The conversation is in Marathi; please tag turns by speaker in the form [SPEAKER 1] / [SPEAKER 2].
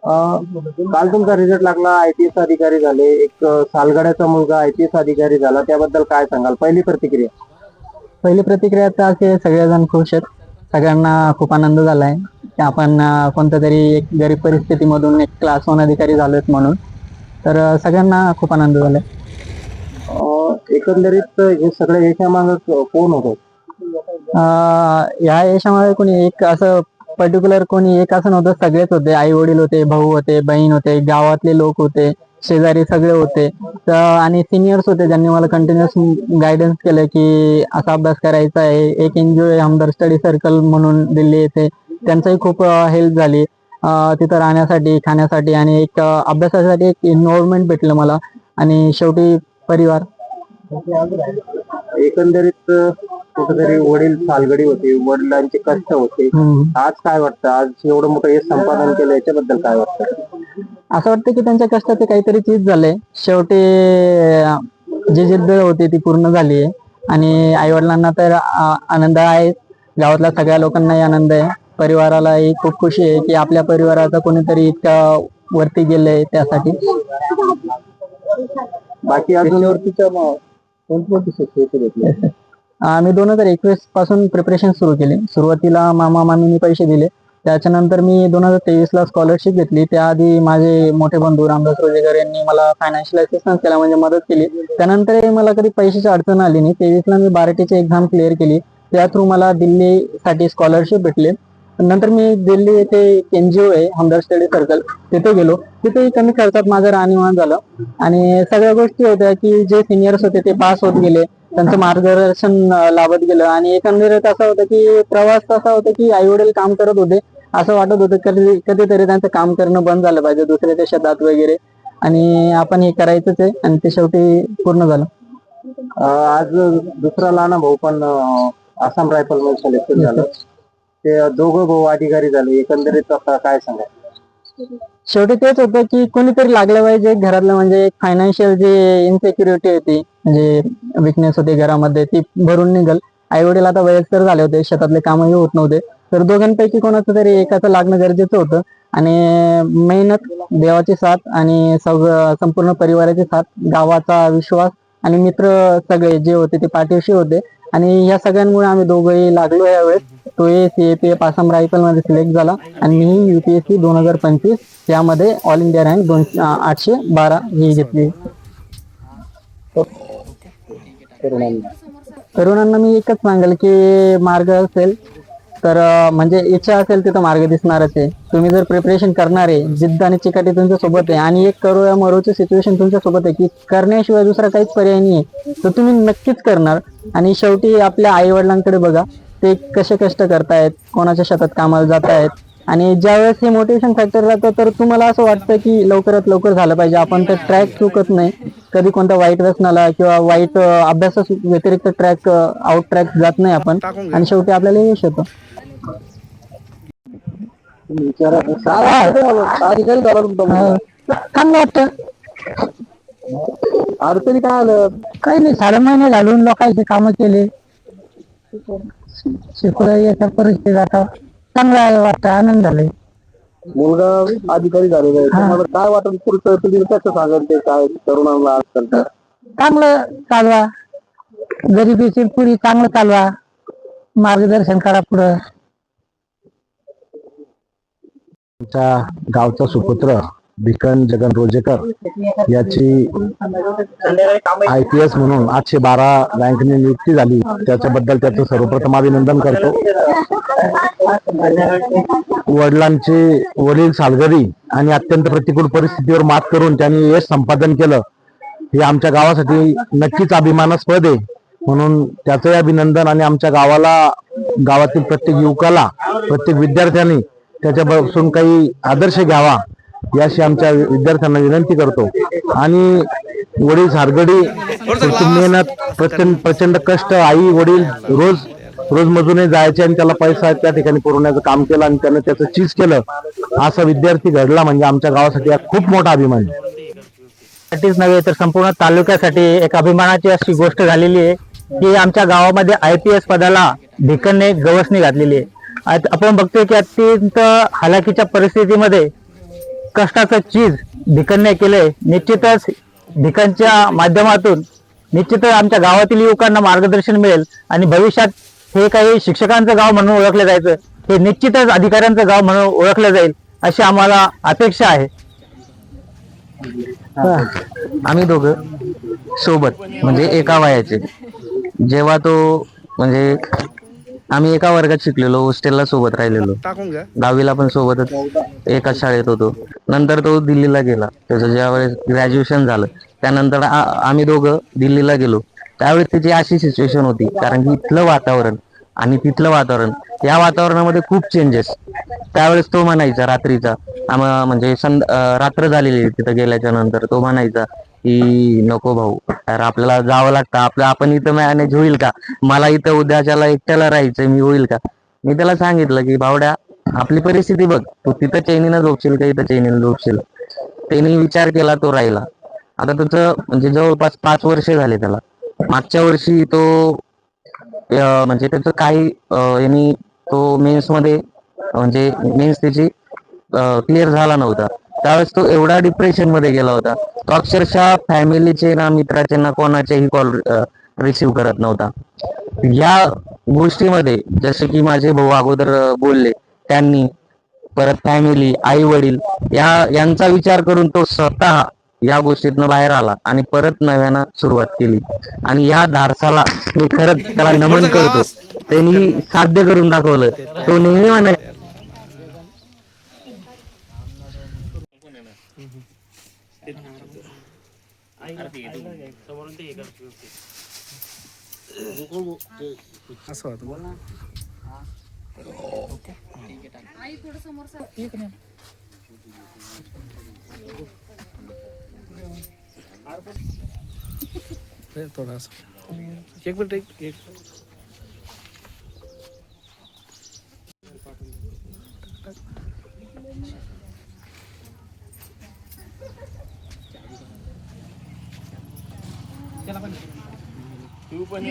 [SPEAKER 1] काल तुमचा रिझल्ट लागला, IPS अधिकारी झाले. एक सालगड्याचा मुलगा IPS अधिकारी झाला, त्याबद्दल काय सांगाल? पहिली प्रतिक्रिया.
[SPEAKER 2] पहिली प्रतिक्रिया तर असे सगळेजण खुश आहेत. सगळ्यांना खूप आनंद झालाय की आपण कोणत्या तरी एक गरीब परिस्थितीमधून एक क्लास 1 अधिकारी झालोत म्हणून. तर सगळ्यांना खूप आनंद झालाय.
[SPEAKER 1] एकंदरीत हे सगळे यशामाग कोण होतं?
[SPEAKER 2] या यशामुळे कोणी एक असं पर्टिक्युलर कोणी एक असं नव्हतं, सगळेच होते. आई वडील होते, भाऊ होते, बहीण होते, गावातले लोक होते, शेजारी सगळे होते. तर आणि सिनियर्स होते ज्यांनी मला कंटिन्युअस गायडन्स केलं की असा अभ्यास करायचा आहे. एक NGO आहे हमदर्द स्टडी सर्कल म्हणून दिल्ली येथे, त्यांचाही खूप हेल्प झाली. तिथं राहण्यासाठी, खाण्यासाठी आणि एक अभ्यासासाठी एक एन्व्हायरमेंट भेटलं मला. आणि शेवटी परिवार.
[SPEAKER 1] एकंदरीत कुठेतरी वडील सालगडी होते, वडिलांचे कष्ट होते. आज काय वाटतं? आज एवढं मोठं यश संपादन केलं, याच्याबद्दल काय वाटतं?
[SPEAKER 2] असं वाटतं की त्यांच्या कष्टाचे काहीतरी चीज झाले. शेवटी जी जिद्द होती ती पूर्ण झाली आहे. आणि आई वडिलांना तर आनंद आहे, गावातल्या सगळ्या लोकांनाही आनंद आहे, परिवारालाही खूप खुशी आहे की आपल्या परिवाराचा कोणीतरी इतका वरती गेलंय त्यासाठी.
[SPEAKER 1] बाकी अजून कोणती शिष्यवृत्ती भेटली?
[SPEAKER 2] मी 2021 पासून प्रिपरेशन सुरू केली. सुरुवातीला मामा मामींनी पैसे दिले. त्याच्यानंतर मी 2023 ला स्कॉलरशिप घेतली. त्याआधी माझे मोठे बंधू रामदास रोजेकर यांनी मला फायनान्शियल असिस्टन्स केला, म्हणजे मदत केली. त्यानंतर मला कधी पैशाची अडचण आली नाही. 23 ला मी बार्टीची एक्झाम क्लिअर केली. त्या थ्रू मला दिल्लीसाठी स्कॉलरशिप भेटले. नंतर मी दिल्ली येथे NGO आहे हमदर्द स्टडी सर्कल, तिथे गेलो. तिथेही कमी खर्चात माझं राहणीमान झालं. आणि सगळ्या गोष्टी होत्या की जे सिनियर्स होते ते पास होत गेले, त्यांचं मार्गदर्शन लाभत गेलं. आणि एकंदरीत असं होतं की प्रवास असा होता की आई वडील काम करत होते, असं वाटत होतं कधीतरी त्यांचं काम करणं बंद झालं पाहिजे दुसऱ्याच्या शेतात वगैरे, आणि आपण हे करायचंच आहे. आणि ते शेवटी पूर्ण झालं.
[SPEAKER 1] आज दुसरा लहान भाऊ पण आसाम रायफल मध्ये सिलेक्शन झालं. ते दोघं भाऊ अधिकारी झाले. एकंदरीत आता काय सांगा?
[SPEAKER 2] शेवटी तेच होतं की कोणीतरी लागलं पाहिजे घरातलं, म्हणजे फायनान्शियल जे इन्सेक्युरिटी होती, म्हणजे विकनेस होती घरामध्ये, ती भरून निघल. आई वडील आता वयस्कर झाले होते, शेतातले कामही होत नव्हते, तर दोघांपैकी कोणाचं तरी एकाचं लागणं गरजेचं होतं. आणि मेहनत, देवाची साथ आणि संपूर्ण परिवाराची साथ, गावाचा विश्वास आणि मित्र सगळे जे होते ते पाठीशी होते. आणि या सगळ्यांमुळे आम्ही दोघंही लागलो यावेळेस. तो CAPF आसाम रायफल मध्ये सिलेक्ट झाला आणि मी UPSC 2025 यामध्ये ऑल इंडिया रँक 812 ही घेतली. तरुणांना मी एकच सांगेल की मार्ग असेल तर म्हणजे इच्छा असेल तिथं मार्ग दिसणारच आहे. तुम्ही जर प्रिपरेशन करणार आहे, जिद्द आणि चिकाटी तुमच्या सोबत आहे, आणि एक करो या मरोची सिच्युएशन तुमच्या सोबत आहे की करण्याशिवाय दुसरा काहीच पर्याय नाही आहे, तर तुम्ही नक्कीच करणार. आणि शेवटी आपल्या आई वडिलांकडे बघा, ते कसे कष्ट करतायत, कोणाच्या शेतात कामाला जात आहेत. आणि ज्यावेळेस हे मोटिवेशन फॅक्टर राहतं तर तुम्हाला असं वाटतं की लवकरात लवकर झालं पाहिजे, आपण तर ट्रॅक चुकत नाही कधी, कोणत्या वाईट व्यसनाला किंवा वाईट अभ्यासा व्यतिरिक्त आउट ट्रॅक जात नाही आपण, आणि शेवटी आपल्याला यश येतं. चांगलं वाटतं.
[SPEAKER 1] अडचणी काय आलं?
[SPEAKER 2] काही नाही, 6 महिने घालून लोकांची कामं केली, शिकवल्या परिस्थिती आता चांगला वाटतं, आनंद झाले.
[SPEAKER 1] मुलगा अधिकारी झालेला आहे, तुम्हाला काय वाटतं पुढचं तुम्ही कसं सांगाल ते काय तरुणांना आजकाल?
[SPEAKER 2] चांगलं चालवा, गरिबीची पुढी चांगलं चालवा, मार्गदर्शन करा पुढं.
[SPEAKER 3] आमच्या गावचा सुपुत्र भिकन जगन रोजेकर याची IPS म्हणून 812 रँकने नियुक्ती झाली, त्याच्याबद्दल त्याचं सर्वप्रथम अभिनंदन करतो. वडील सालगडी आणि अत्यंत प्रतिकूल परिस्थितीवर मात करून त्यांनी यश संपादन केलं, हे आमच्या गावासाठी नक्कीच अभिमानास्पद आहे. म्हणून त्याचंही अभिनंदन. आणि आमच्या गावातील प्रत्येक युवकाला, प्रत्येक विद्यार्थ्यांनी त्याच्यापासून काही आदर्श घ्यावा, याशी आमच्या विद्यार्थ्यांना विनंती करतो. आणि वडील सालगडी मेहनत, प्रचंड कष्ट, आई वडील रोज मजुरीने जायचे आणि त्याला पैसा त्या ठिकाणी पुरवण्याचं काम केलं, आणि त्यानं त्याचं चीज केलं. असा विद्यार्थी घडला म्हणजे आमच्या गावासाठी खूप मोठा अभिमान आहे.
[SPEAKER 2] नव्हे तर संपूर्ण तालुक्यासाठी एक अभिमानाची अशी गोष्ट झालेली आहे की आमच्या गावामध्ये IPS पदाला भिकनने गवसणी घातलेली आहे. आपण बघतोय की अत्यंत हलाखीच्या परिस्थितीमध्ये कष्टाचं चीज भिकनने केलंय. निश्चितच भिकनच्या माध्यमातून निश्चितच आमच्या गावातील युवकांना मार्गदर्शन मिळेल आणि भविष्यात हे काही शिक्षकांचं गाव म्हणून ओळखलं जायचं, हे निश्चितच अधिकाऱ्यांचं गाव म्हणून ओळखलं जाईल अशी आम्हाला अपेक्षा आहे.
[SPEAKER 4] आम्ही दोघं सोबत म्हणजे एका वयाचे. जेव्हा तो म्हणजे आम्ही एका वर्गात शिकलेलो, हॉस्टेलला सोबत राहिलेलो, 10वीला पण सोबतच एकाच शाळेत होतो. नंतर तो दिल्लीला गेला. त्याचं ज्यावेळेस ग्रॅज्युएशन झालं त्यानंतर आम्ही दोघं दिल्लीला गेलो. त्यावेळेस त्याची अशी सिच्युएशन होती, कारण की इथलं वातावरण आणि तिथलं वातावरण, या वातावरणामध्ये खूप चेंजेस. त्यावेळेस तो म्हणायचा रात्रीचा म्हणजे रात्र झालेली तिथं गेल्याच्या नंतर तो म्हणायचा की नको भाऊ, यार आपल्याला जावं लागतं, आपण इथं मॅनेज होईल का, मला इथं उद्याच्याला एकट्याला राहायचंय, मी होईल का. मी त्याला सांगितलं की भावड्या, आपली परिस्थिती बघ, तू तिथं चैनीनं झोपशील का इथं चैनीनं झोपशील. त्यांनी विचार केला, तो राहिला. आता त्याचं म्हणजे जवळपास 5 वर्ष झाले त्याला. मागच्या वर्षी तो म्हणजे त्याचं काही यांनी तो मेन्स मध्ये म्हणजे मेन्स त्याची क्लिअर झाला नव्हता. त्यावेळेस तो एवढा डिप्रेशन मध्ये गेला होता, तो अक्षरशः फॅमिलीचे ना मित्राचे ना कोणाचेही कॉल रिसिव्ह करत नव्हता. या गोष्टीमध्ये जसे की माझे भाऊ अगोदर बोलले, त्यांनी परत फॅमिली, आई वडील यांचा विचार करून तो स्वतः या गोष्टीतनं बाहेर आला आणि परत नव्यानं सुरुवात केली. आणि या धाडसाला मी खरंच त्याला नमन करतो. त्यांनी साध्य करून दाखवलं. तो नेहमी म्हणाय
[SPEAKER 5] थोड़ा एक मिनट एक तू पण